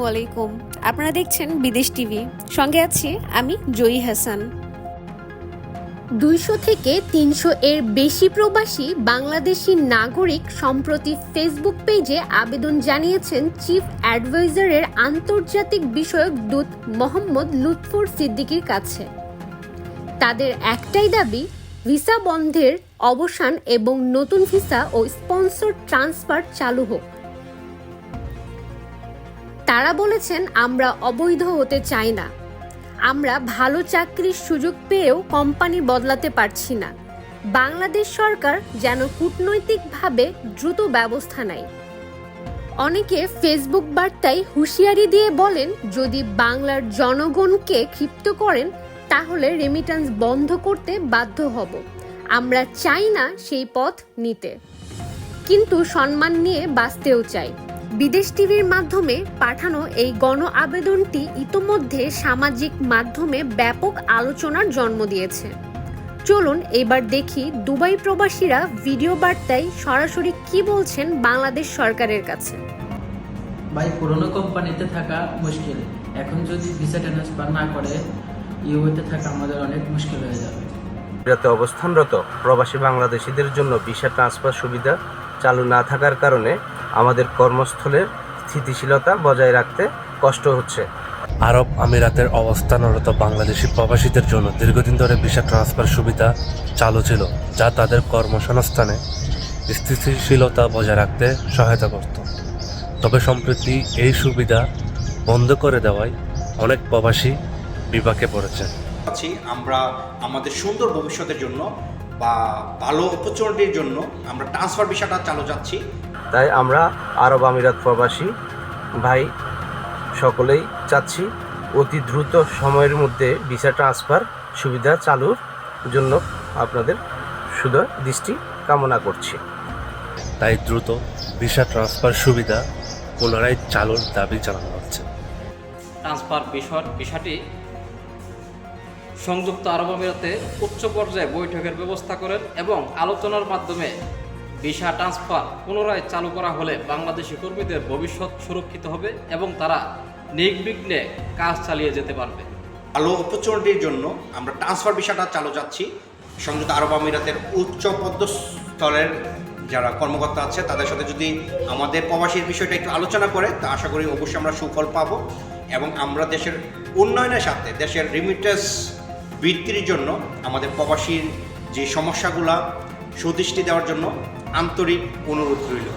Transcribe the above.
আলাইকুম। আপনারা দেখছেন বিদেশ টিভি, সঙ্গে আছি আমি জয়ী হাসান। 200 থেকে 300 এর বেশি প্রবাসী বাংলাদেশি নাগরিক সম্প্রতি ফেসবুক পেজে আবেদন জানিয়েছেন চিফ অ্যাডভাইজারের আন্তর্জাতিক বিষয়ক দূত মোহাম্মদ লুৎফর সিদ্দিকীর কাছে। তাদের একটাই দাবি, ভিসা বন্ধের অবসান এবং নতুন ভিসা ও স্পন্সর ট্রান্সফার চালু হোক। তারা বলেছেন, আমরা অবৈধ হতে চাই না। আমরা ভালো চাকরির সুযোগ পেয়েও কোম্পানি বদলাতে পারছি না। বাংলাদেশ সরকার যেন কূটনৈতিকভাবে দ্রুত ব্যবস্থা নেয়। অনেকে ফেসবুক বার্তায় হুঁশিয়ারি দিয়ে বলেন, যদি বাংলার জনগণকে ক্ষিপ্ত করেন তাহলে রেমিটেন্স বন্ধ করতে বাধ্য হব। আমরা চাই না সেই পথ নিতে, কিন্তু সম্মান নিয়ে বাঁচতেও চাই। বিদেশ টিভির মাধ্যমে পাঠানো এই গণ আবেদনটি ইতোমধ্যে সামাজিক মাধ্যমে ব্যাপক আলোচনার জন্ম দিয়েছে। চলুন এবার দেখি দুবাই প্রবাসীরা ভিডিও বার্তায় সরাসরি কি বলছেন বাংলাদেশ সরকারের কাছে। ভাই, পুরনো কোম্পানিতে থাকা মুশকিল, এখন যদি ভিসা ট্রান্সফার না করে ইউএতে থাকা আমাদের অনেক মুশকিল হয়ে যাবে। ইরাতে অবস্থানরত প্রবাসী বাংলাদেশিদের জন্য ভিসা ট্রান্সফার সুবিধা চালু না থাকার কারণে আমাদের কর্মস্থলের স্থিতিশীলতা বজায় রাখতে কষ্ট হচ্ছে। আরব আমিরাতের অবস্থানরত বাংলাদেশি প্রবাসীদের জন্য দীর্ঘদিন ধরে ভিসা ট্রান্সফার সুবিধা চালু ছিল, যা তাদের কর্মসংস্থানে স্থিতিশীলতা বজায় রাখতে সহায়তা করত। তবে সম্প্রতি এই সুবিধা বন্ধ করে দেওয়ায় অনেক প্রবাসী বিপাকে পড়েছে। আমরা আমাদের সুন্দর ভবিষ্যতের জন্য বা ভালো অপরচুনিটির জন্য আমরা ট্রান্সফার ভিসাটা চালু যাচ্ছি। তাই আমরা আরব আমিরাত প্রবাসী ভাই সকলেই চাচ্ছি অতি দ্রুত সময়ের মধ্যে ভিসা ট্রান্সফার সুবিধা চালুর জন্য আপনাদের সুদৃষ্টি কামনা করছি। তাই দ্রুত ভিসা ট্রান্সফার সুবিধা পুনরায় চালুর দাবি জানানো হচ্ছে। ট্রান্সফার বিষয়টি সংযুক্ত আরব আমিরাতে উচ্চ পর্যায়ে বৈঠকের ব্যবস্থা করেন এবং আলোচনার মাধ্যমে ভিসা ট্রান্সফার পুনরায় চালু করা হলে বাংলাদেশি কর্মীদের ভবিষ্যৎ সুরক্ষিত হবে এবং তারা নির্বিঘ্নে কাজ চালিয়ে যেতে পারবে। ভালো অপরচুনিটির জন্য আমরা ট্রান্সফার ভিসাটা চালু যাচ্ছি। সংযুক্ত আরব আমিরাতের উচ্চ পদস্থলের যারা কর্মকর্তা আছে তাদের সাথে যদি আমাদের প্রবাসীর বিষয়টা একটু আলোচনা করে, তা আশা করি অবশ্যই আমরা সুফল পাবো এবং আমরা দেশের উন্নয়নের সাথে দেশের রিমিটেন্স বৃদ্ধির জন্য আমাদের প্রবাসীর যে সমস্যাগুলা সুদৃষ্টি দেওয়ার জন্য আন্তরিক অনুরোধ রইল।